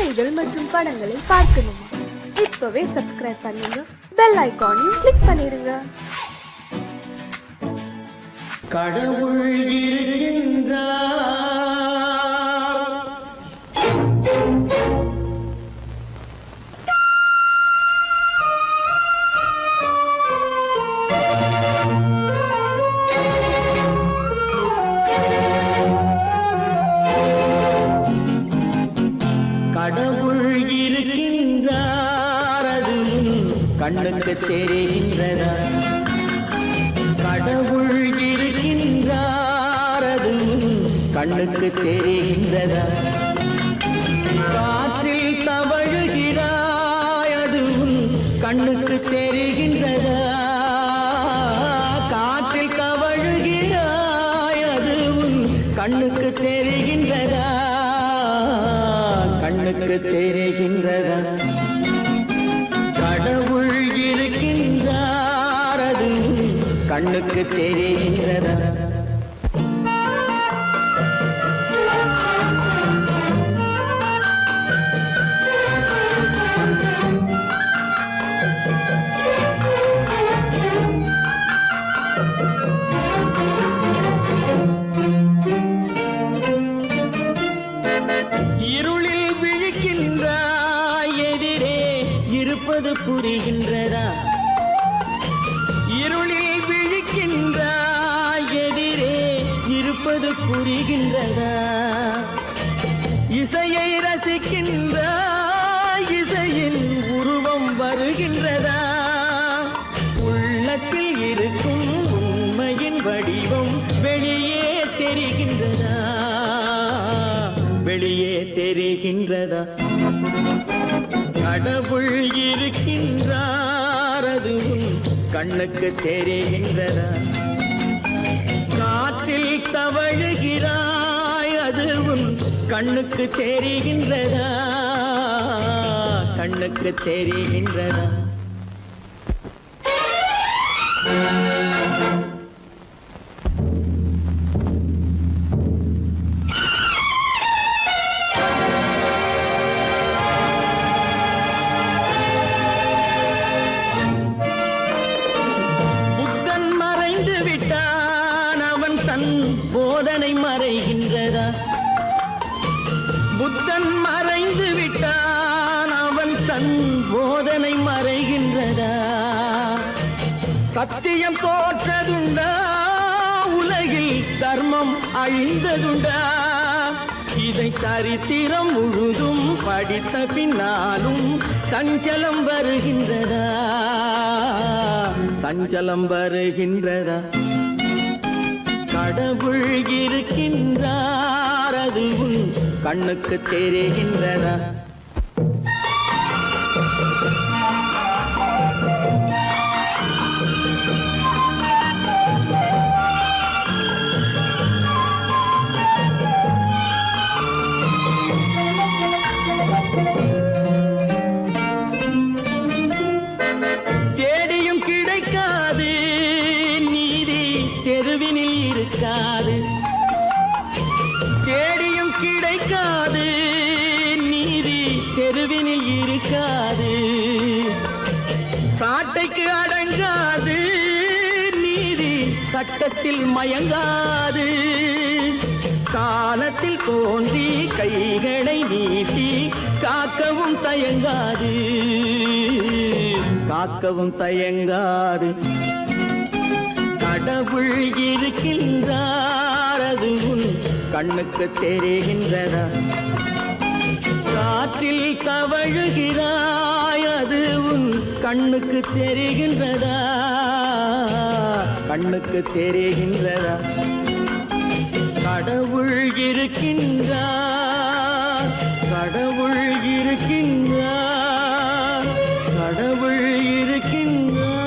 கதைகள் மற்றும் படங்களை பார்க்கணுமா? இப்பவே சப்ஸ்கிரைப் பண்ணுங்க, பெல் ஐகானையும் கிளிக் பண்ணிருங்க. கடவுள் இருக்கின்றார். கடவுள் இருக்கின்றார், அது கண்ணுக்கு தெரிகின்றதா? கடவுள் இருக்கின்றார், அது கண்ணுக்கு தெரிகின்றதா? காற்றில் தவழுகிறாய், அது கண்ணுக்கு தெரிகின்றதா? காற்றில் தவழுகிறாய், அது கண்ணுக்கு தெரிகின்றதா? கண்ணுக்கு தெரிகின்றதா? கடவுள் இருக்கின்றார், அது கண்ணுக்கு தெரிகின்றதா? இருளில் விழிக்கின்றாய், எதிரே இருப்பது புரிகின்றதா? இருளில் விழிக்கின்றாய், எதிரே இருப்பது புரிகின்றதா? இசையை ரசிக்கின்றாய், இசையின் உருவம் வருகின்றதா? உள்ளத்தில் இருக்கும் உண்மையின் வடிவம் வெளியே தெரிகின்றதா? வெளியே தெரிகின்றதா? கடவுள் இருக்கின்றார், அது கண்ணுக்கு தெரிகின்றதா? காற்றில் தவழுகிறாய், அது கண்ணுக்கு தெரிகின்றதா? கண்ணுக்கு தெரிகின்றதா? புத்தன் மறைந்து விட்டான், அவன் தன் போதனை மறைகின்றதா? புத்தன் மறைந்து விட்டான், அவன் தன் போதனை மறைகின்றதா? சத்தியம் தோற்றதுண்டா? உலகில் தர்மம் அழிந்ததுண்டா? இதை சரித்திரம் முழுதும் படித்த பின்னாலும் சஞ்சலம் வருகின்றதா? சஞ்சலம் வருகின்றதா? கடவுள் இருக்கின்றார், அது கண்ணுக்கு தெரிகின்றதா? தேடியும் கிடைக்காது நீதி, தெருவினில் இருக்காது. தேடியும் கிடைக்காது நீதி, தெருவினில் இருக்காது. சாட்டைக்கு அடங்காது நீதி, சட்டத்தில் மயங்காது. காலத்தில் தோன்றி கைகளை நீட்டி காக்கவும் தயங்காது. காக்கவும் தயங்காது. கடவுள் இருக்கின்றார், அது கண்ணுக்கு தெரிகின்றதா? காற்றில் தவழுகிறாய், அது கண்ணுக்கு தெரிகின்றதா? கண்ணுக்கு தெரிகின்றதா? கடவுள் இருக்கின்றார், கடவுள் இருக்கின்றார், கடவுள் இருக்கின்றார்.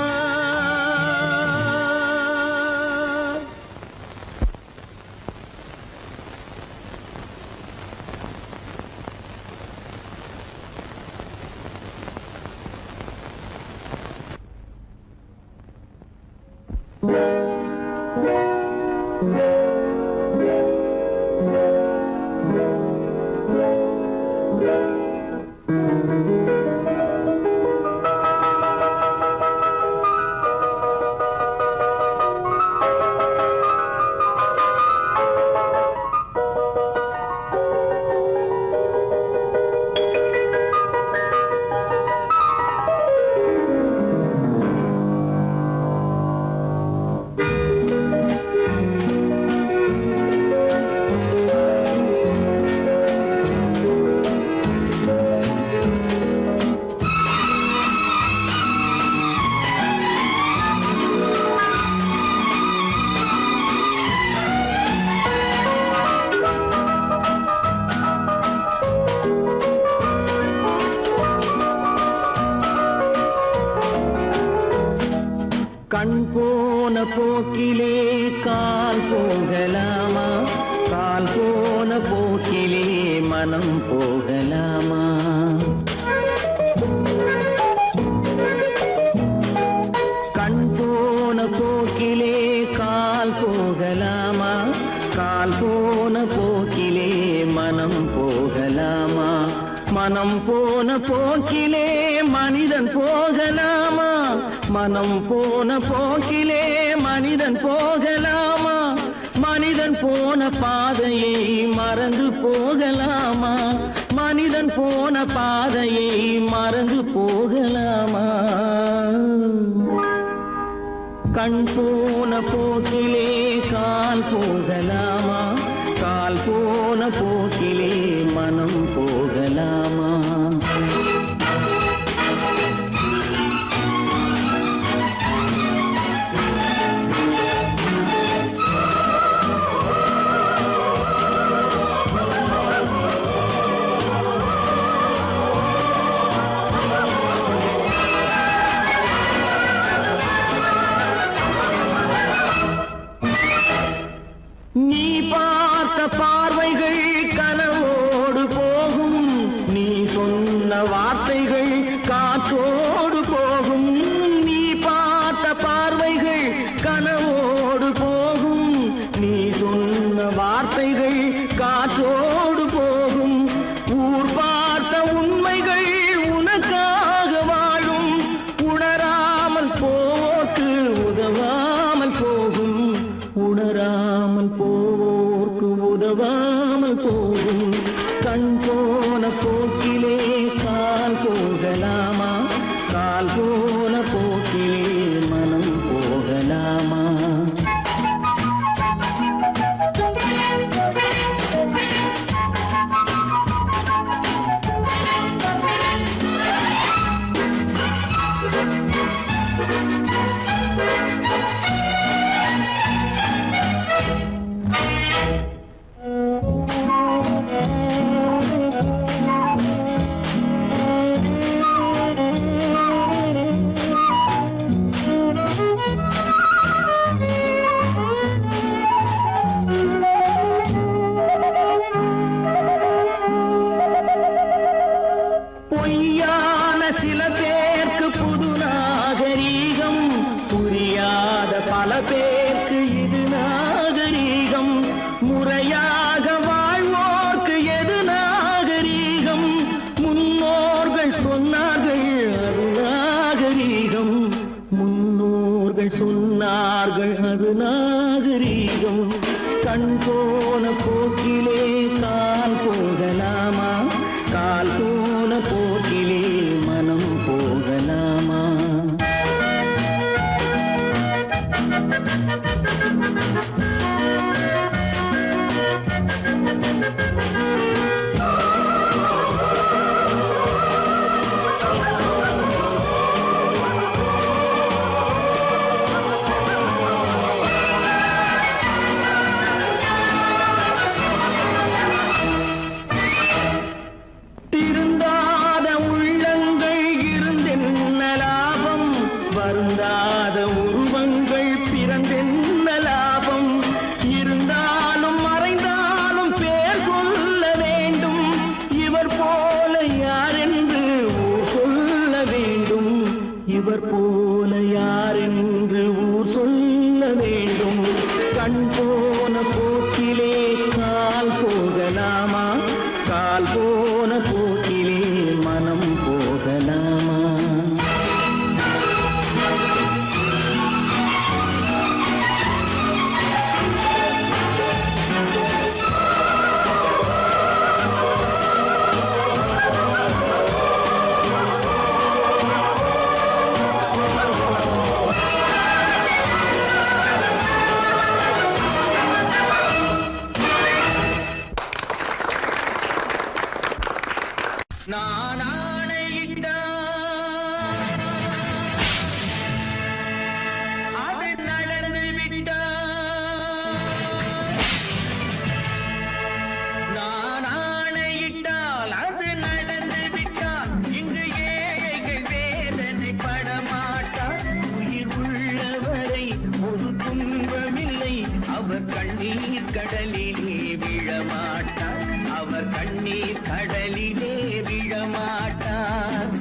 கண் போன போக்கிலே கால் போகலாமா, கால் போன போக்கிலே மனம் போகலாமா? கண் போன போக்கிலே கால் போகலாமா, கால் போன போக்கிலே மனம் போகலாமா? மனம் போன போக்கிலே மனிதன் போகலாமா, மனம் போன போக்கிலே மனிதன் போகலாமா? மனிதன் போன பாதையை மறந்து போகலாமா, மனிதன் போன பாதையை மறந்து போகலாமா? கண் போன போக்கிலே கால் போகலாமா, கால் போன போக்கிலே மனம் போகலாமா? நீ பார்த்த பார்வைகள் கனவோடு போகும், நீ சொன்ன வார்த்தைகள் காற்றோடு போகும். நீ பார்த்த பார்வைகள் கனவோடு போகும், நீ சொன்ன வார்த்தைகள் காற்றோடு போகும். ஊர் பார்த்த உண்மைகள் உனக்காக வாழும், உணராமல் போக்கு உதவாமல் போகும், உணராமல் போவோர்க்கு உதவாமல் போகும். கண் போன போக்கிலே கால் போகலாமா, கால் போன போக்கிலே மனம் போகலாமா? பொய்யான சில பேருக்கு புது நாகரீகம், புரியாத பல பேருக்கு இது நாகரீகம். முறையாக வாழ்வோர்க்கு எது நாகரீகம்? முன்னோர்கள் சொன்னார்கள் அது நாகரீகம், முன்னோர்கள் சொன்னார்கள் அது நாகரீகம். கண் போன போக்கிலே கால் போகலாமா, கால் போன போக்கிலே மனம் போகலாமா? திருந்தாத உள்ளங்கள் இருந்தென்ன லாபம், வருந்தாத உருவங்கள் பிறந்தென்ன லாபம்? இருந்தாலும் மறைந்தாலும் பேர் சொல்ல வேண்டும், இவர் போல யாரென்று ஊர் சொல்ல வேண்டும், இவர் போல யாரென்று ஊர் சொல்ல வேண்டும். கண் போன போக்கிலே கால் போகலாமா, கால் போன போக்கிலே மனம் நான் ஆணையிட்டால் அது நடந்து விட்டால். நான் ஆணையிட்டால் அது நடந்து விட்டால். இங்கு ஏழைகள் வேதனை படமாட்டார். உயிர் உள்ளவரை ஒரு துன்பமில்லை. அவர் கண்ணீர் கடலிலே விழமாட்டார். அவர் கண்ணீர் கடலிலே விழமாட்டார்.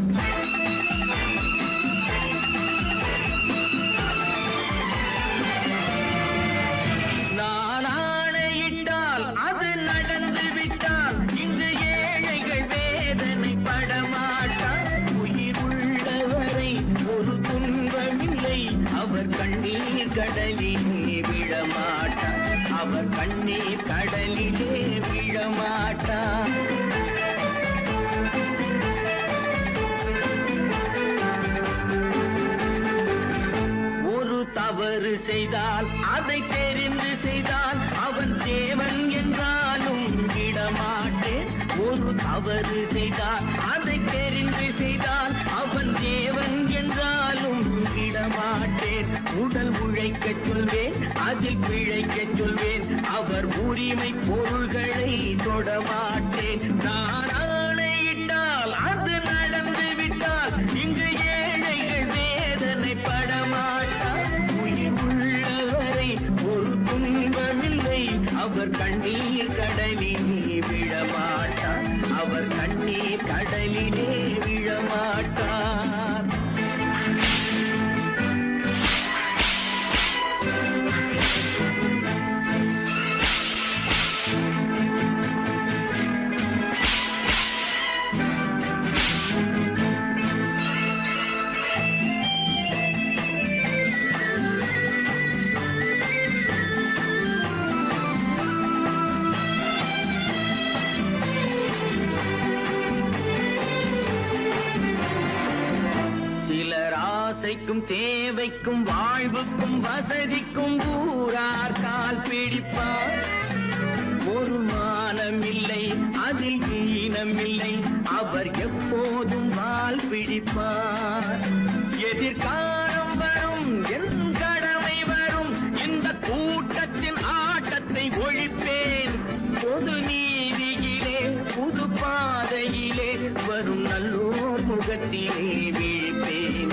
நான் ஆணையிட்டால் அது நடந்து விட்டால். இங்கு ஏழைகள் வேதனை படமாட்டார். உயிர் உள்ளவரை ஒரு துன்பமில்லை. அவர் கண்ணீர் கடலிலே விழமாட்டார். அவர் கண்ணீர் கடலிலே விழமாட்டார். ஒரு தவறு செய்தால் அதை தெரிந்து செய்தால் அவன் தேவன் என்றாலும் விடமாட்டேன். ஒரு தவறு செய்தால் அதை தெரிந்து செய்தால் அவன் தேவன் என்றாலும் விடமாட்டேன். உடல் உழைக்கச் சொல்வேன், அதில் பிழைக்கச் சொல்வேன். அவர் உரிமை பொருள்களை தொடமாட்டேன். நான் ஆணையிட்டால் அது நடந்து விட்டால். இங்கு ஏழைகள் வேதனை படமாட்டார். உயிர் உள்ளவரை ஒரு துன்பமில்லை. அவர் கண்ணீர் கடலிலே விழமாட்டார். அவர் கண்ணீர் கடலிலே விழமாட்டார். சிலர் ஆசைக்கும் தேவைக்கும் வாழ்வுக்கும் வசதிக்கும் ஊரார் கால் பிடிப்பார். ஒரு மானமில்லை, அதில் ஈனமில்லை. அவர் எப்போதும் வால் பிடிப்பார். எதிர்காலம் வரும், என் கடமை வரும். இந்த கூட்டத்தின் ஆட்டத்தை ஒழிப்பேன். பொது நீதியிலே புது பாதையிலே வரும் நல்லோர் முகத்திலே விழிப்பேன்.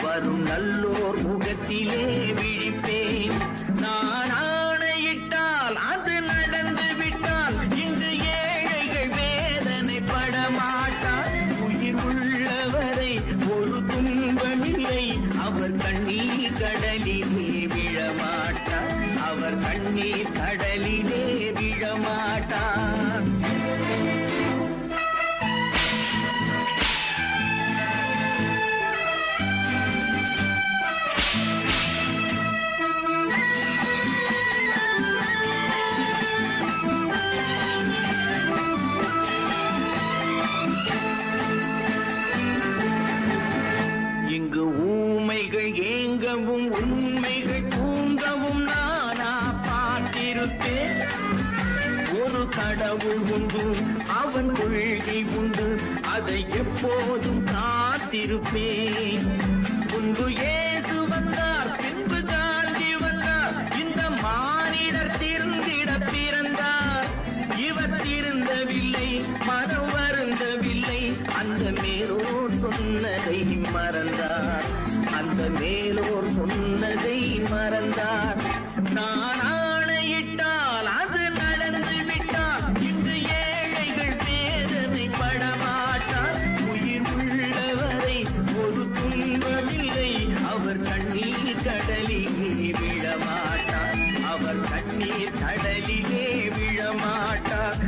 வரும் நல்லோர் முகத்திலே விழிப்பேன். நான் ஆணையிட்டால் அது நடந்து விட்டால். இங்கு ஏழைகள் வேதனை படமாட்டார். உயிர் உள்ளவரை ஒரு துன்பமில்லை. அவர் கண்ணீர் கடலிலே விழமாட்டார். அவர் கண்ணீர் கடலிலே விழமாட்டார். இங்கு ஊமைகள் ஏங்கவும் உண்மைகள் தூங்கவும் நானா பார்த்திருப்பேன். ஒரு கடவுள் உண்டு, அவன் கொள்கை உண்டு. அதை எப்போதும் காத்திருப்பேன். முன்பு இயேசு வந்தார், பின்பு காந்தி வந்தார். இந்த மானிடர் திருந்திட பிறந்தார். இவர் திருந்தவில்லை, மனம் வருந்தவில்லை. அந்த மேலோர் சொன்னதை மறந்தார். அந்த மேலோர் சொன்னதை மறந்தார். நான் ஆணையிட்டால் அது நடந்து விட்டால். இன்று ஏழைகள் வேதனை படமாட்டார். உயிர் உள்ளவரை ஒரு துன்பமில்லை. அவர் கண்ணீர் கடலிலே விழமாட்டார். அவர் கண்ணீர் கடலிலே விழமாட்டார்.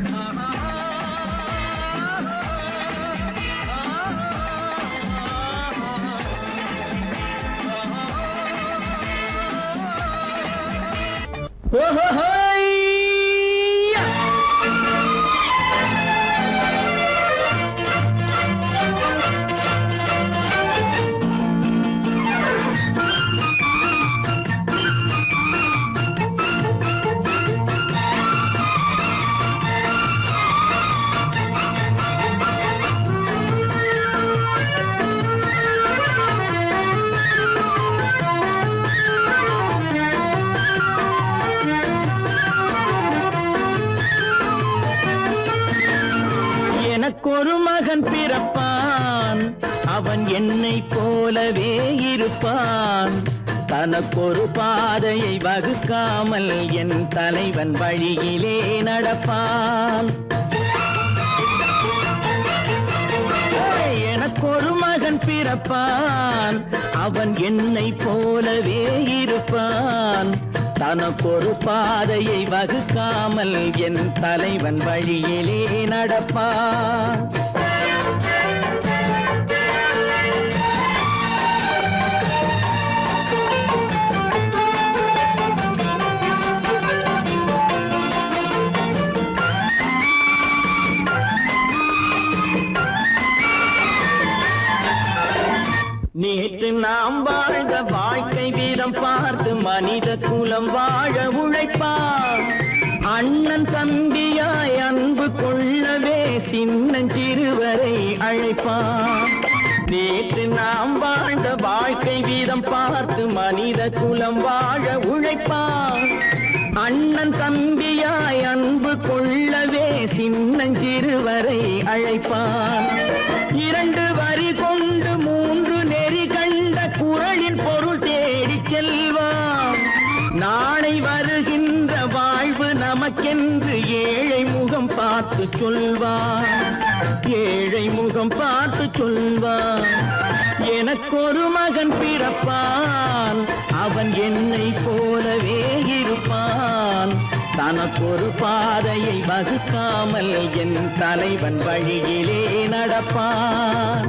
பிறப்பான் அவன் என்னை போலவே இருப்பான் தனக்கொரு பாதையை வகுக்காமல் என் தலைவன் வழியிலே நடப்பான் எனக்கொரு மகன் பிறப்பான் அவன் என்னை போலவே இருப்பான் தனக்கொரு பாதையை வகுக்காமல் என் தலைவன் வழியிலே நடப்பான் நேற்று நாம் வாழ்ந்த வாழ்க்கை வீதம் பார்த்து மனித குலம் வாழ உழைப்பான் அண்ணன் தம்பியாய் அன்பு கொள்ளவே சின்னஞ்சிறுவரை அழைப்பான் நேற்று நாம் வாழ்ந்த வாழ்க்கை வீதம் பார்த்து மனித குலம் வாழ உழைப்பான் அண்ணன் தம்பியாய் அன்பு கொள்ளவே சின்னஞ்சிறுவரை அழைப்பான் இரண்டு வரி கொண்டு மூன்று நெறி கண்ட குறளின் பொருள் தேடிச் செல்வான் நாளை வருகின்ற வாழ்வு நமக்கென்று ஏழை முகம் பார்த்து சொல்வான் ஏழை முகம் பார்த்து சொல்வான் எனக்கொரு மகன் பிறப்பான் அவன் என்னை போலவே இருப்பான் தனக்கொரு பாதையை வகுக்காமல் என் தலைவன் வழியிலே நடப்பான்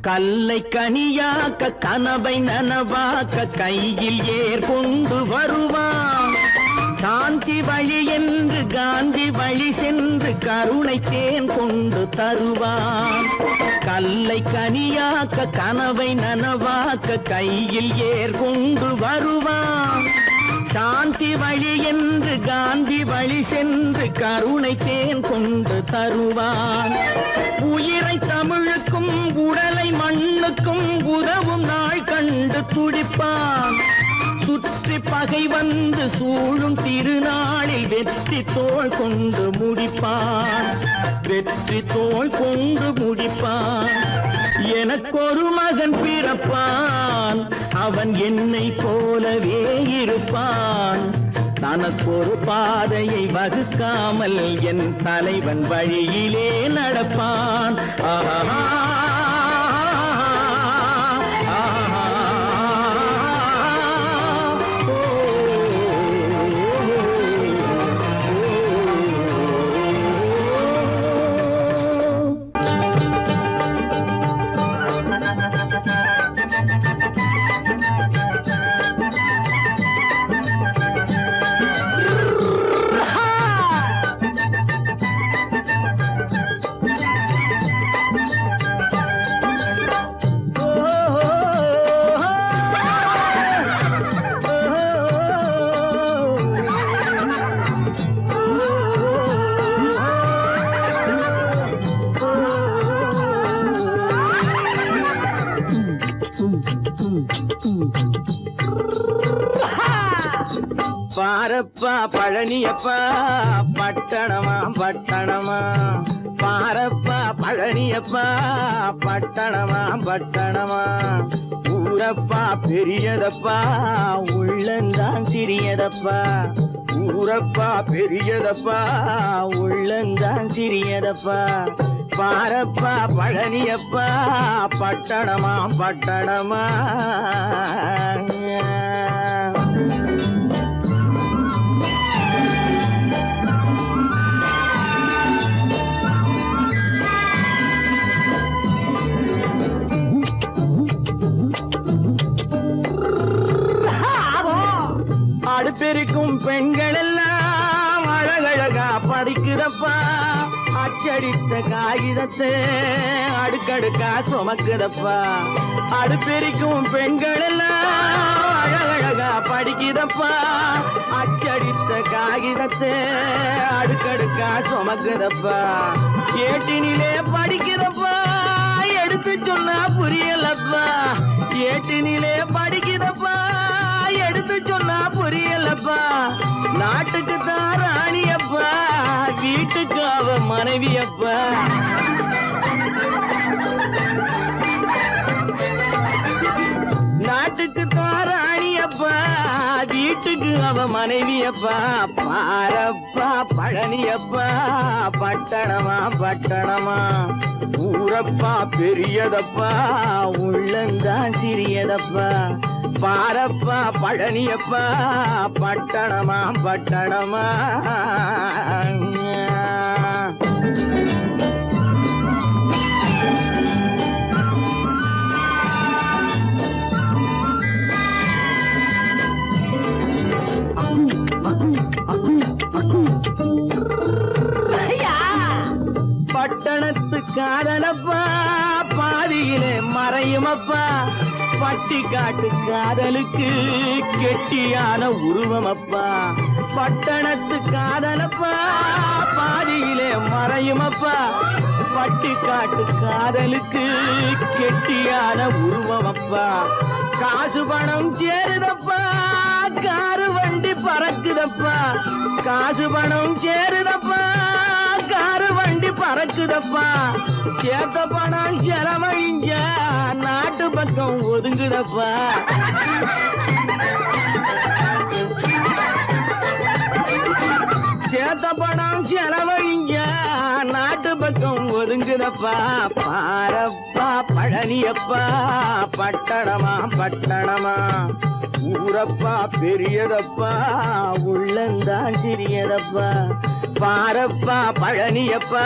கல்லை கனியாக்க கனவை நனவாக்க கையில் ஏற்கொண்டு வருவான் சாந்தி வழி என்று காந்தி வழி சென்று கருணை தேன் கொண்டு தருவான் கல்லை கனியாக்க கனவை நனவாக்க கையில் ஏற்கொண்டு வருவான் சாந்தி வழி என்று காந்தி வழி சென்று கருணை தேன் கொண்டு தருவான் உயிரை தமிழுக்கும் உடலை மண்ணுக்கும் உதவும் நாள் கண்டு துடிப்பான் சுற்றி பகை வந்து சூழும் திருநாளில் வெற்றி தோள் கொண்டு முடிப்பான் வெற்றி தோள் கொண்டு முடிப்பான் எனக்கொரு மகன் பிறப்பான் அவன் என்னை போலவே இருப்பான் தனக்கொரு பாதையை வகுக்காமல் என் தலைவன் வழியிலே நடப்பான் ஆஹா பாரப்பா பழனியப்பா பட்டணமா பட்டணமா பாரப்பா பழனியப்பா பட்டணமா பட்டணமா ஊரப்பா பெரியதப்பா உள்ளந்தான் சிறியதப்பா ஊரப்பா பெரியதப்பா உள்ளந்தான் சிறியதப்பா பாரப்பா பழனியப்பா பட்டணமா பட்டணமா அடுப்பெருக்கும் பெண்கள் எல்லாம் அழகழகா படிக்கிறப்பா அச்சடித்த காகிதத்தை அடுக்கடுக்கா சுமக்குதப்பா அடுப்பெருக்கும் பெண்கள் எல்லாம் அழகழகா படிக்கிறப்பா அச்சடித்த அச்சடித்த காகிதத்தை அடுக்கடுக்கா சுமக்குதப்பா ஏட்டினிலே படிக்கிறப்பா எடுத்து சொன்னா புரியலப்பா ஏட்டினிலே படிக்கிறப்பா எடுத்து சொன்னா புரியலப்பா நாட்டுக்கு தான் ராணியப்பா வீட்டுக்கு அவ மனைவியப்பா நாட்டுக்கு தான் ராணியப்பா வீட்டுக்கு அவ மனைவியப்பா பாரப்பா பழனியப்பா பட்டணமா பட்டணமா ஊரப்பா பெரியதப்பா உள்ளந்தான் சிறியதப்பா பாரப்பா பழனியப்பா பட்டணமா பட்டணமா பட்டணத்து காதலப்பா பாதியிலே மறையுமப்பா பட்டி காட்டு காதலுக்கு கெட்டியான உருவமப்பா பட்டணத்து காதலப்பா பாதியிலே மறையுமப்பா பட்டி காட்டு காதலுக்கு கெட்டியான உருவமப்பா காசு பணம் சேருதப்பா காரு வண்டி பறக்குதப்பா காசு பணம் சேருதப்பா காரு வண்டி பறக்குதப்பா சேத்த பணம் செலவழிஞ்ச நாட்டு பக்கம் ஒதுங்குதப்பா சேத்த பணம் செலவழிஞ்ச நாட்டு பக்கம் ஒதுங்குதப்பா பாரப்பா பழனியப்பா பட்டணமா பட்டணமா ஊரப்பா பெரியதப்பா உள்ளந்தான் சிறியதப்பா பாரப்பா பழனியப்பா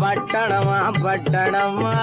பட்டணமா பட்டணமா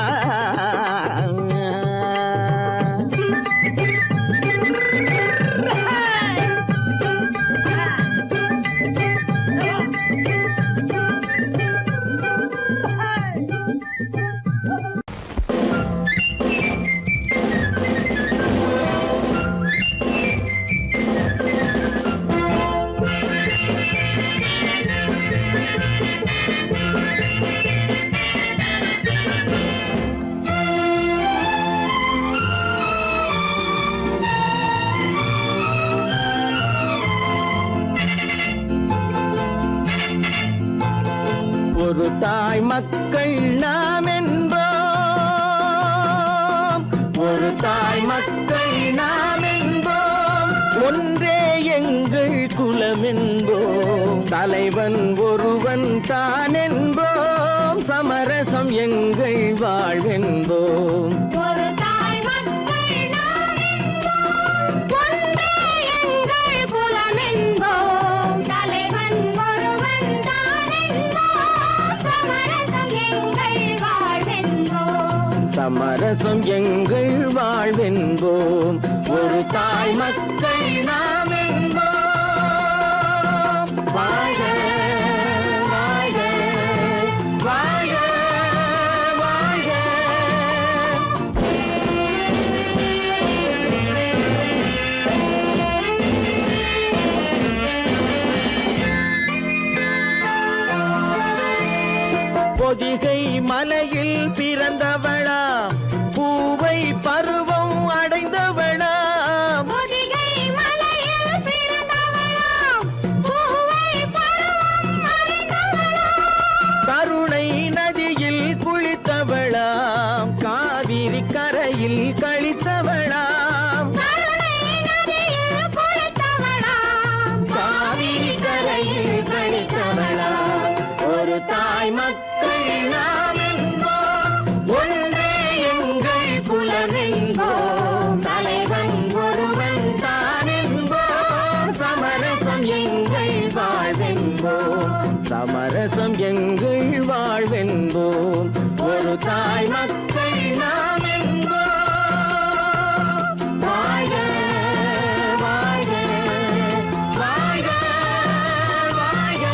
ஒரு தாய் மக்கள் நாம் என்போம் ஒரு தாய் மக்கள் நாம் என்போம் ஒன்றே எங்கள் குலம் என்போம் தலைவன் ஒருவன் தான் என்போம் சமரசம் எங்கள் வாழ்வென்போம் சமரசம் எங்கள் வாழ்வென்போம் ஒரு தாய் மக்கள் நாம் என்போம் வாழ்க வாழ்க வாழ்க வாழ்க பொதிகை மலையில் பிறந்தவளா பூவை பருவம் அடைந்தவளா பொதிகை மலையில் பிறந்தவளா பூவை பருவம் அடைந்தவளா கருணை நதியில் குளித்தவளாம் காவிரி கரையில் கழித்தவளாம் கருணை நதியில் குளித்தவளாம் காவிரி கரையில் கழித்தவளாம் ஒரு தாய் மக்கள் நாம் என்போம் ஒன்றே எங்கள் குலம் என்போம் தலைவன் ஒருவன் தான் என்போம் சமரசம் எங்கள் வாழ்வென்போம் சமரசம் எங்கள் வாழ்வென்போம் ஒரு தாய் மக்கள் நாம் என்போம் வாழ்க வாழ்க வாழ்க வாழ்க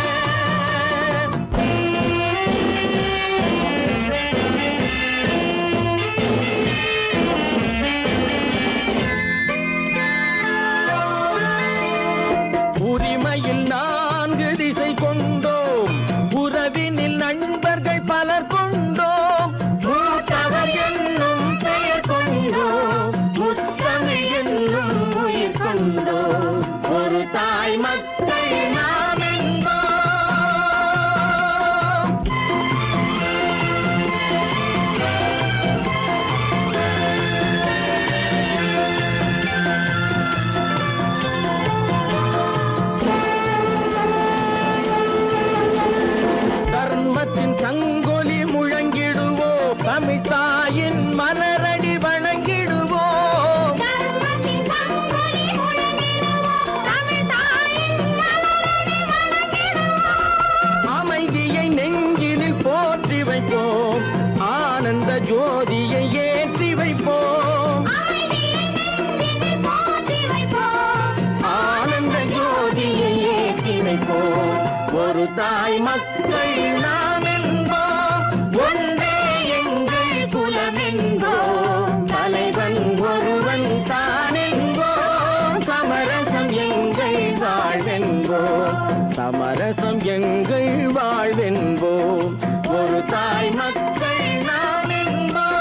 உரிமையில் பேச்சின் சங்கொலி முழங்கிடுவோம், தமிழ் தாயின் மலரடி வணங்கிடுவோம். தர்மத்தின் சங்கொலி முழங்கிடுவோம், தமிழ் தாயின் மலரடி வணங்கிடுவோம். அமைதியை நெஞ்சினில் போற்றி வைப்போம், ஆனந்த ஜோதியை ஏற்றி வைப்போம். அமைதியை நெஞ்சினில் போற்றி வைப்போம், ஆனந்த ஜோதியை ஏற்றி வைப்போம். ஒரு தாய் மக்கள் நாம் என்போம், ஒன்றே எங்கள் குலம் என்போம். தலைவன் ஒருவன் தான் என்போம், சமரசம் எங்கள் வாழ்வென்போம். சமரசம் எங்கள் வாழ்வென்போம். ஒரு தாய் மக்கள் நாம் என்போம்.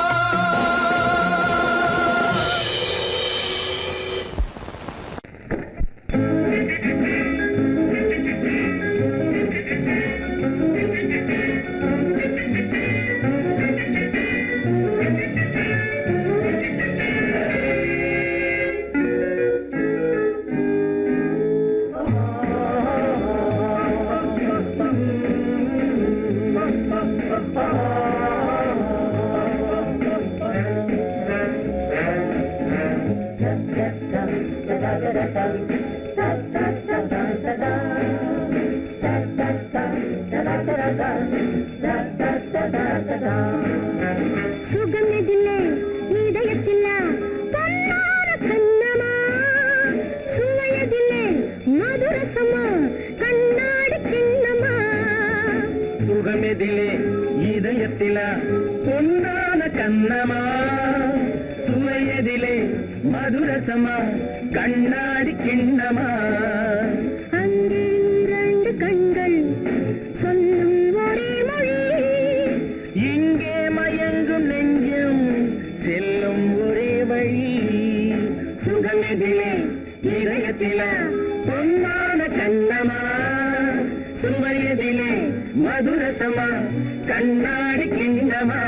சுகம் எதிலே இதயத்தில பொன்னார கண்ணமா, சுவையதிலே மதுரசமா கண்ணாடி கிண்ணமா. சுகமெதிலே இதயத்தில பொன்னான கண்ணமா, சுவையதிலே மதுரசமா கண்ணாடி கிண்ணமா. அங்கே இரண்டு கண்கள் சொல்லும் ஒரே மொழி, இங்கே மயங்கும் நெஞ்சம் செல்லும் ஒரே வழி. சுகமெதிலே இதயத்தில பொன்னான கண்ணமா, சுவையதிலே மதுரசமா கண்ணாடி கிண்ணமா.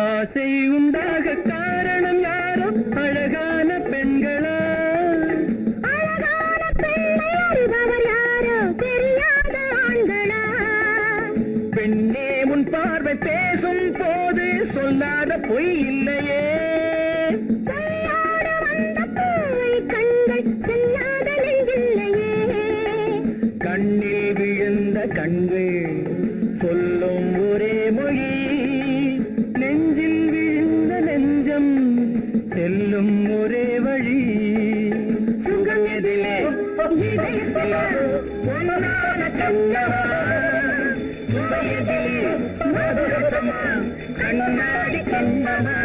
ஆசை உண்டாக காரணம் யாரோ அழகான பெண்களா, அழகான பெண்ணை அறிபவர் யாரோ தெரியாத ஆண்களா. பெண்ணே உன் பார்வை பேசும் போது சொல்லாத பொய் இல்லையே. கையாட வந்த பூவை கண்கள் செல்லாத நெஞ்சில்லையே. கண்ணில் விழுந்த கண்கள் சொல்லும் ஒரே மொழி, நெஞ்சில் விழுந்த நெஞ்சம் செல்லும் ஒரே வழி. சுகம் எதிலே இதயத்தில பொன்னான கண்ணமா, சுவையதிலே மதுரசமா கண்ணாடி கண்ணமா.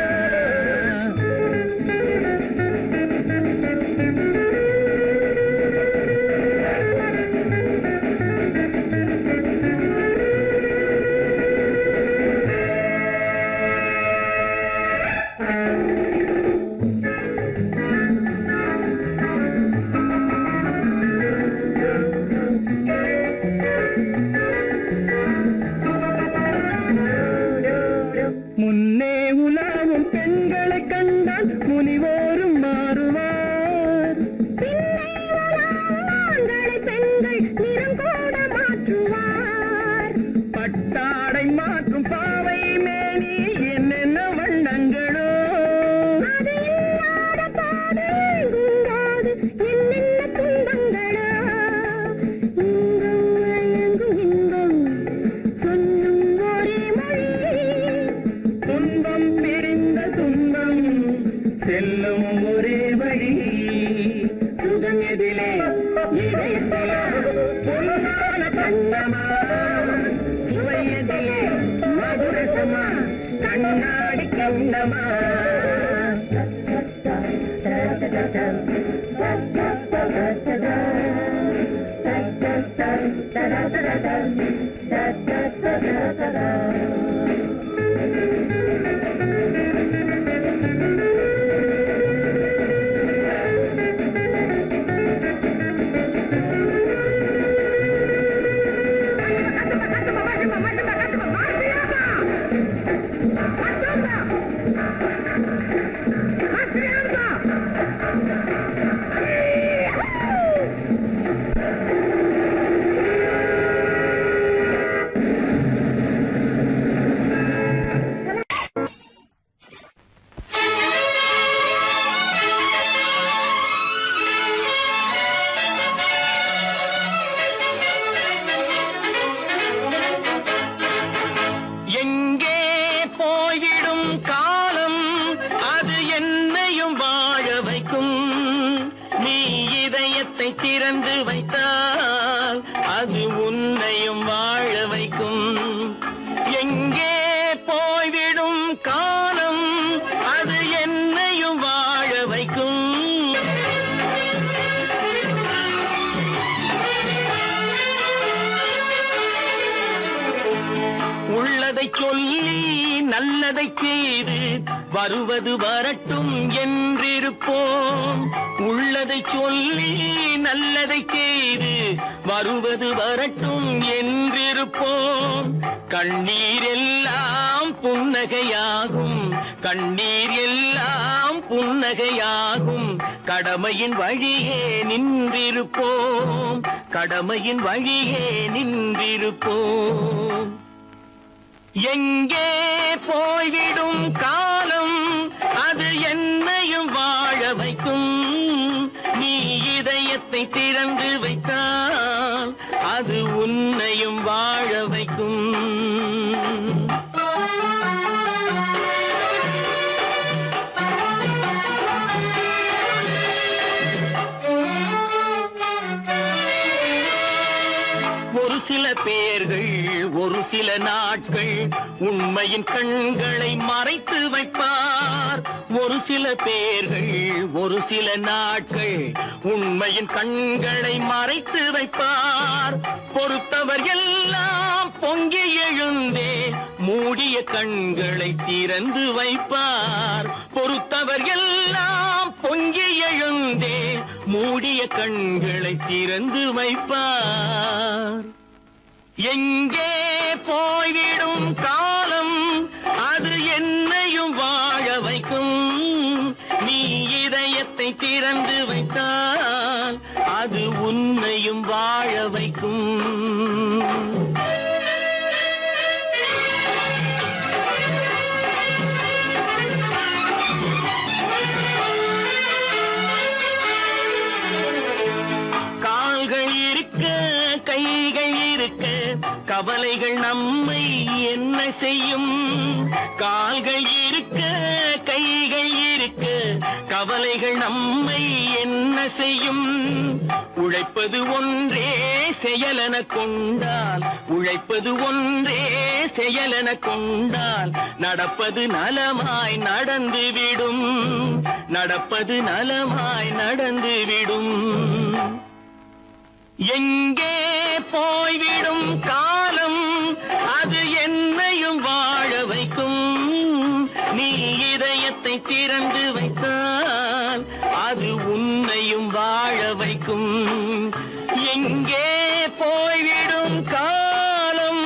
முன்னே உலாவும் பெண்களை கண்டால் முனிவோரும் மாறுவார், பின்னை உலாவும் ஆண்களை பெண்கள் நிறம் கூட மாற்றுவார். பட்டாடை மாற்றும் பாவை மேனி என்னென்ன வண்ணங்களோ. அது இல்லாத பாதை எங்கும்போது என்னென்ன துன்பங்களோ. இங்கும் மயங்கும் இன்பம் சொல்லும் ஒரே மொழி, துன்பம் பிரிந்த துன்பம் செல்லும் ஒரே வழி. சுகம் எதிலே இதயத்தில பொன்னான கண்ணமா, சுவையதிலே மதுரசமா கண்ணாடி கண்ணமா. காலம் அது என்னையும் வாழ வைக்கும். நீ இதயத்தை திறந்து வைத்தால் அது உன்னையும் வாழ வைக்கும். எங்கே போய்விடும் காலம் அது என்னையும் வாழ வைக்கும். உள்ளதை சொல்லி நல்லதை செய்து வருவது வரட்டும் என்றிருப்போம். உள்ளதை சொல்லி நல்லதை செய்து வருவது வரட்டும் என்றிருப்போம். கண்ணீர் எல்லாம் புன்னகையாகும், கண்ணீர் எல்லாம் புன்னகையாகும். கடமையின் வழியே நின்றிருப்போம், கடமையின் வழியே நின்றிருப்போம். எங்கே போய்விடும் காலம் அது என்னையும் வாழ வைக்கும். நீ இதயத்தை திறந்து வைத்தால் அது உன்னையும் வாழ வைக்கும். ஒரு சில பேர்கள் ஒரு சில நாட்கள் உண்மையின் கண்களை மறைத்து வைப்பார். ஒரு சில பேர்கள் ஒரு சில நாட்கள் உண்மையின் கண்களை மறைத்து வைப்பார். பொறுத்தவர் எல்லாம் பொங்கி எழுந்தே மூடிய கண்களை திறந்து வைப்பார். பொறுத்தவர் எல்லாம் பொங்கி எழுந்தே மூடிய கண்களை திறந்து வைப்பார். எங்கே போய்விடும் காலம் அது என்னையும் வாழ வைக்கும். நீ இதயத்தை திறந்து வைத்தால் அது உன்னையும் வாழ வைக்கும். கால்கள் இருக்க கைகள் இருக்க கவலைகள் நம்மை என்ன செய்யும். கால்கள் இருக்க கைகள் இருக்க கவலைகள் நம்மை என்ன செய்யும். உழைப்பது ஒன்றே செயலென கொண்டால், உழைப்பது ஒன்றே செயலென கொண்டால் நடப்பது நலமாய் நடந்துவிடும், நடப்பது நலமாய் நடந்துவிடும். எங்கே போய்விடும் காலம் அது என்னையும் வாழ வைக்கும். நீ இதயத்தை திறந்து வைத்தால் அது உன்னையும் வாழ வைக்கும். எங்கே போய்விடும் காலம்.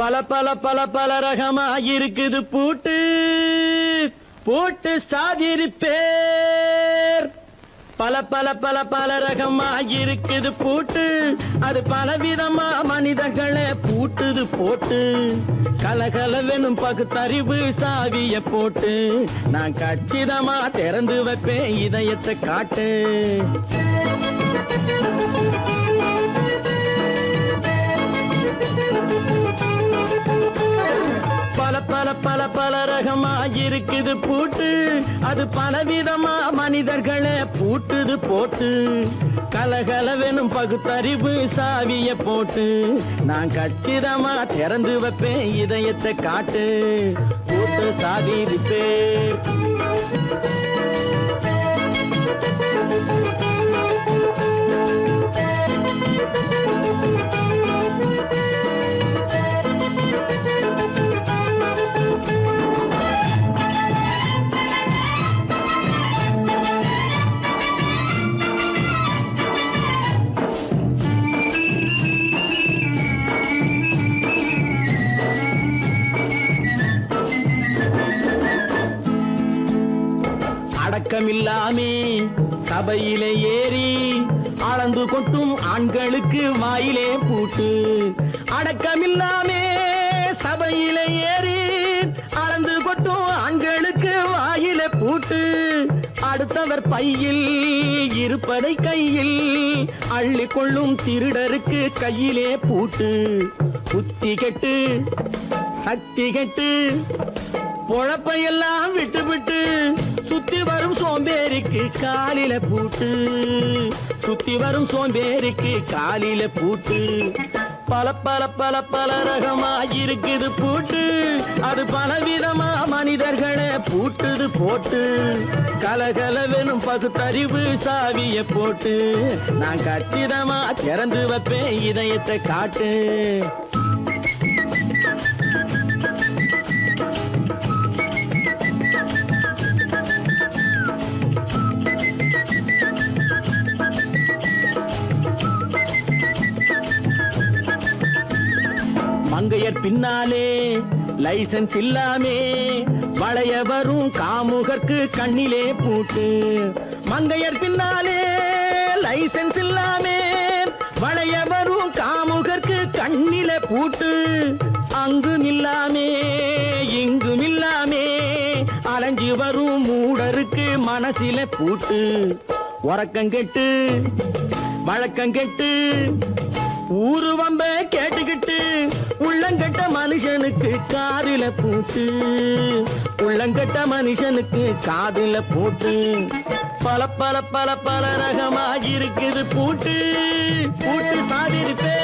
பல பல பல பல ரகமா இருக்குது பூட்டு, பூட்டு சாதிரி பேர். பல பல பல பல ரகமா இருக்குது பூட்டு, அது பலவிதமா மனிதர்களை பூட்டுது போட்டு. கலகலவெனும் பகுத்தறிவு சாவிய போட்டு நான் கச்சிதமா திறந்து வைப்பேன் இதயத்தை காட்டு. பல பல பல பல ரகமா இருக்குது பூட்டு, அது பலவிதமா மனிதர்களை பூட்டுது போட்டு. கலகலவெனும் பகுத்தறிவு சாவிய போட்டு நான் கச்சிதமா திறந்து வைப்பேன் இதயத்தை காட்டு. பூட்டு சாதிரி பேர். அடக்கமில்லாமே சபையிலே ஏறி அளந்து கொட்டும் ஆண்களுக்கு வாயிலே பூட்டு. அடக்கமில்லாமே சபையிலே ஏறி அளந்து கொட்டும் ஆண்களுக்கு வாயிலே பூட்டு அடுத்தவர் பையில் இருப்பதை கையில் அள்ளி கொள்ளும் திருடருக்கு கையிலே பூட்டு புத்தி கெட்டு சக்தி கெட்டு பொழப்பையெல்லாம் விட்டு விட்டு சுத்தி வரும் சோம்பேறிக்கு காலில பூட்டு சுத்தி வரும் சோம்பேறிக்கு காலில பூட்டு பல பல பல பல ரகமா இருக்குது பூட்டு அது பலவிதமா மனிதர்களை பூட்டுது போட்டு கலகலவெனும் பகுத்தறிவு சாவிய போட்டு நான் கச்சிதமா திறந்து வைப்பேன் இதயத்தை காட்டு மங்கையர் பின்னாலே லைசன்ஸ் இல்லாமே வளைய வரும் காமுகர்க்கு கண்ணிலே பூட்டு மங்கையர் பின்னாலே லைசன்ஸ் இல்லாமே வளைய வரும் காமுகர்க்கு கண்ணிலே பூட்டு அங்கும் இல்லாமே இங்கும் இல்லாமே அலைஞ்சு வரும் மூடருக்கு மனசில பூட்டு உறக்கங்கெட்டு வழக்கங்கெட்டு ஊரு வம்ப கேட்டுக்கிட்டு உள்ளங்கட்ட மனுஷனுக்கு காதில பூட்டு உள்ளங்கட்ட மனுஷனுக்கு காதில பூட்டு பல பல பல பல ரகமா இருக்குது பூட்டு பூட்டு சாதிருப்பே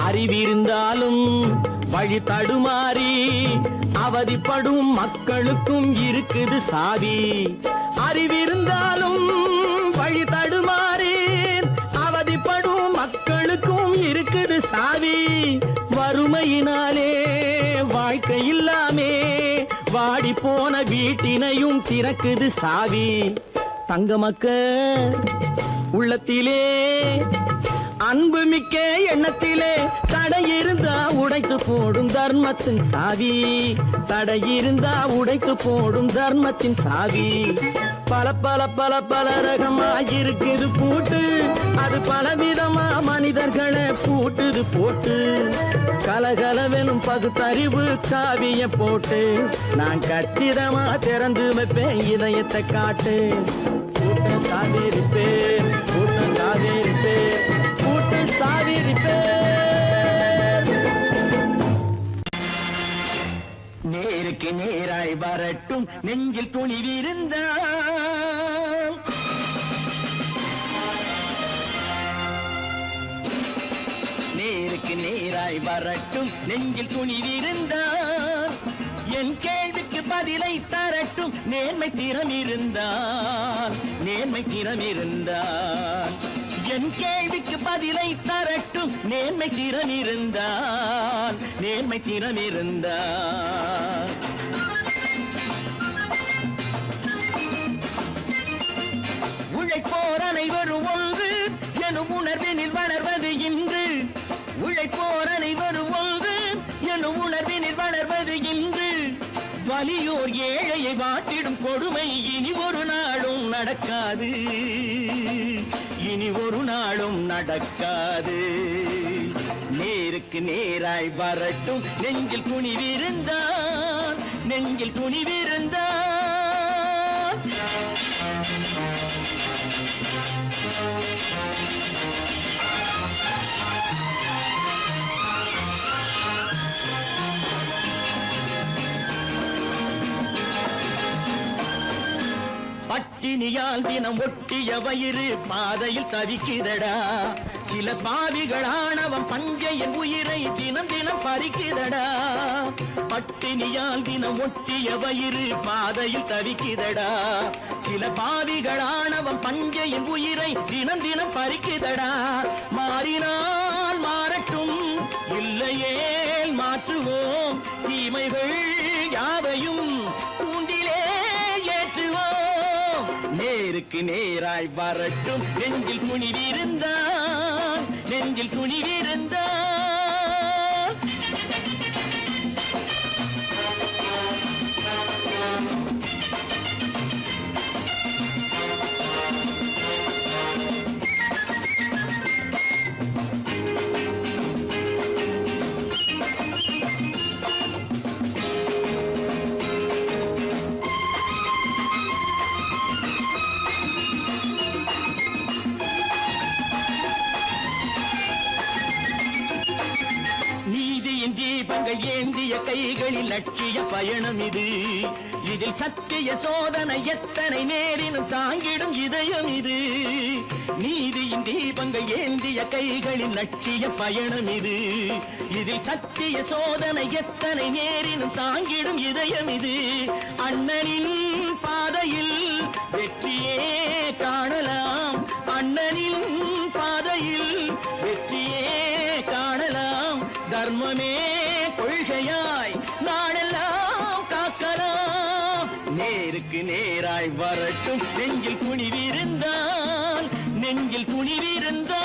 அறிவிருந்தாலும் வழி தடுமாறி அவதிப்படும் மக்களுக்கும் இருக்குது சாவி அறிவிருந்தாலும் வழி தடுமாறி அவதிப்படும் மக்களுக்கும் இருக்குது சாவி வறுமையினாலே வாழ்க்கை இல்லாமே வாடி போன வீட்டினையும் திறக்குது சாவி தங்க மக்க உள்ளத்திலே அன்பு மிக்க எண்ணத்திலே தடை இருந்தா உடைத்து போடும் தர்மத்தின் சாவி தடை இருந்தா உடைத்து போடும் தர்மத்தின் சாவி பல பல பல பல ரகமா இருக்குது பூட்டு அது பலவிதமா மனிதர்களை பூட்டுது போட்டு கலகலவெனும் பகுத்தறிவு காவிய போட்டு நான் கச்சிதமா திறந்து வைப்பேன் இதயத்தை காட்டு கூட்டம் சாதிருப்பேன் கூட்டம் சாதிருப்பேன் கூட்டம் சாதிருப்பேன் நேருக்கு நேராய் வரட்டும் நெஞ்சில் துணிவிருந்தால் நேருக்கு நேராய் வரட்டும் நெஞ்சில் துணிவிருந்தால் என் கேள்விக்கு பதிலை தரட்டும் நேர்மை திறம் இருந்தால் நேர்மை திறம் இருந்தால் என் கேள்விக்கு பதிலை தரட்டும் நேர்மை திறம் இருந்தால் நேர்மை திறம் இருந்தால் உழைப்போர் அனைவரும் ஒன்று எனும் உணர்வினில் வளர்வது இன்று உழைப்போர் அனைவரும் ஒன்று எனும் உணர்வினில் வளர்வது இன்று வலியோர் ஏழையை வாட்டிடும் கொடுமை இனி ஒரு நாளும் நடக்காது இனி ஒரு நாளும் நடக்காது நேருக்கு நேராய் வரட்டும் நெஞ்சில் துணிவிருந்தால் நெஞ்சில் துணிவிருந்தால் பட்டினியால் தினம் ஒட்டிய வயிறு பாதையில் தவிக்குதடா சில பாவிகளானவன் பஞ்சையின் உயிரை தினம் தினம் பறிக்குதடா பட்டினியால் தினம் ஒட்டிய வயிறு பாதையில் தவிக்குதடா சில பாவிகளானவன் பஞ்சையின் உயிரை தினம் தினம் பறிக்குதடா மாறினால் மாறட்டும் இல்லையே மாற்றுவோம் தீமைகள் யாவையும் கூண்டிலே நேருக்கு நேராய் வரட்டும் நெஞ்சில் துணிவிருந்தான் நெஞ்சில் துணிவிருந்தான் தீபங்கள் ஏந்திய கைகளில் லட்சிய பயணம் இது இதில் சத்திய சோதனை எத்தனை நேரினும் தாங்கிடும் இதயம் இது நீதியின் தீபங்கள் ஏந்திய கைகளில் லட்சிய பயணம் இது இதில் சத்திய சோதனை எத்தனை நேரினும் தாங்கிடும் இதயம் இது அண்ணனின் பாதையில் வெற்றியே காணலாம் அண்ணனின் பாதையில் வெற்றியே காணலாம் தர்மமே கொள்கையாய் நாளெல்லாம் காக்கலாம் நேருக்கு நேராய் வரட்டும் நெஞ்சில் துணிவிருந்தான் நெஞ்சில் துணிவிருந்தான்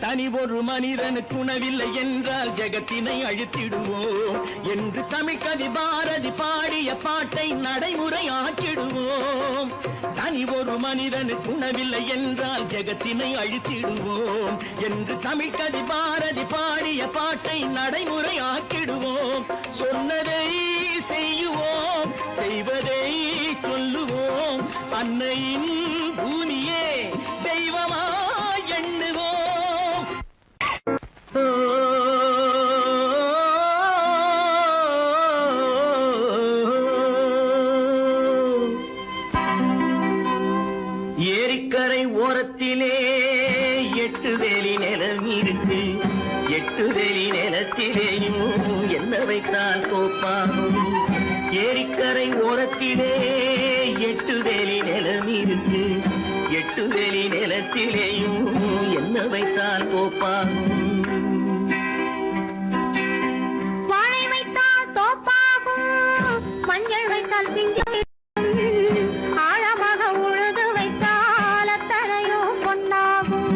தனி ஒரு மனிதனுக்கு உணவில்லை என்றால் ஜெகத்தினை அழித்திடுவோம் என்று தமிழ்கவி பாரதி பாடிய பாட்டை நடைமுறையாக்கிடுவோம் தனி ஒரு மனிதனுக்கு உணவில்லை என்றால் ஜெகத்தினை அழித்திடுவோம் என்று தமிழ்கவி பாரதி பாடிய பாட்டை நடைமுறையாக்கிடுவோம் சொன்னதை செய்யுவோம் செய்வதை சொல்லுவோம் அன்னையின் பூமியே தெய்வமா எண்ணுவோம் ஏரிக்கரை ஓரத்திலே 8 வேலி நிலம் இருக்கு 8 வேலி நிலத்திலேயும் என்ன வைத்தால் தோப்பாகும் ஏரிக்கரை ஓரத்திலே 8 வேலி நிலம் இருக்கு 8 வேலி நிலத்திலேயும் என்ன வைத்தால் தோப்பாகும் வாழை வைத்தால் தோப்பாகும் மஞ்சள் வைத்தால் பிஞ்சு ஆழமாக உழுது வைத்தால் அத்தனையோ பொன்னாகும்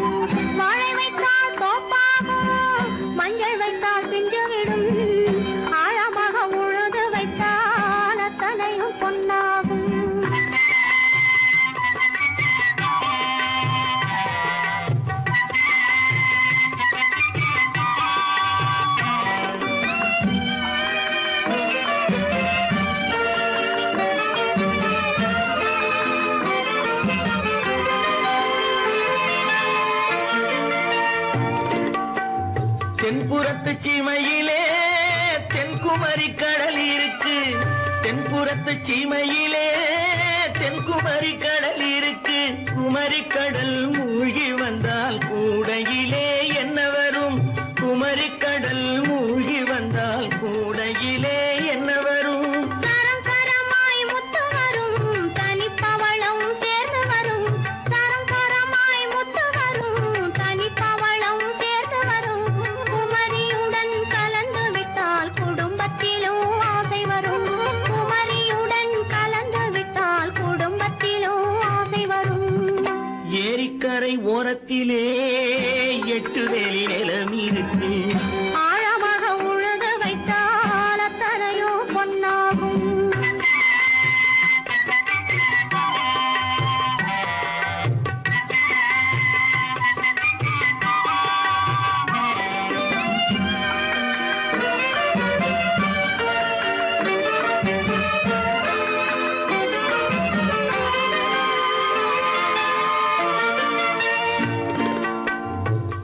வாழை வைத்தால் தோப்பாகும் மஞ்சள் வைத்தால் பிஞ்சு விடும் ஆழமாக உழுது வைத்தால் அத்தனையோ பொன்னாகும் தென்புறத்து சீமையிலே தென்குமரி கடல் இருக்கு தென்புறத்து சீமையிலே தென்குமரி கடல் இருக்கு குமரி கடல் மூழ்கி வந்தால் கூடையிலே என்ன வரும் குமரி கடல் மூழ்கி வந்தால் கூடையிலே என்ன வரும் சரம் சரமாய் முத்து வரும் தனிப்பவளம் சேர்ந்து வரும் சரம் சரமாய் முத்து வரும் தனிப்பவளம் சேர்ந்து வரும் குமரியுடன் கலந்து விட்டால் குடும்பத்திலும் ஆசை வரும் குமரியுடன் கலந்து விட்டால் குடும்பத்திலும் ஆசை வரும் ஏரிக்கரை ஓரத்திலே 8 வேலி நிலம் இருக்கு ஆழமாக உழுது வைத்தால் அத்தனையோ பொன்னாகும்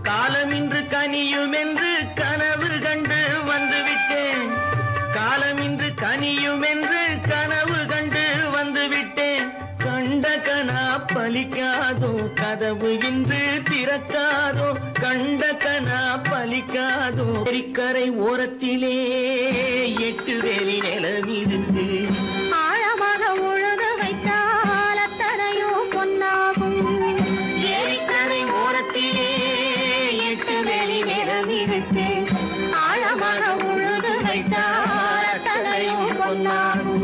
காலமின்று கனியும் என்று கனவு கண்டு வந்துவிட்டேன் காலமின்று கனியும் என்று கனவு கண்டு வந்துவிட்டேன் கண்ட கனா பலிக்காதோ கதவு இன்று திறக்காதோ கண்ட கனா பலிக்காதோ ஏரிக்கரை ஓரத்திலே 8 வேலி நிலம் இருக்கு ஆழமாக உழுது வைத்தால் அத்தனை இருக்கு ஆழமாக உழுது வைத்தால் அத்தனையும் பொன்னாகும்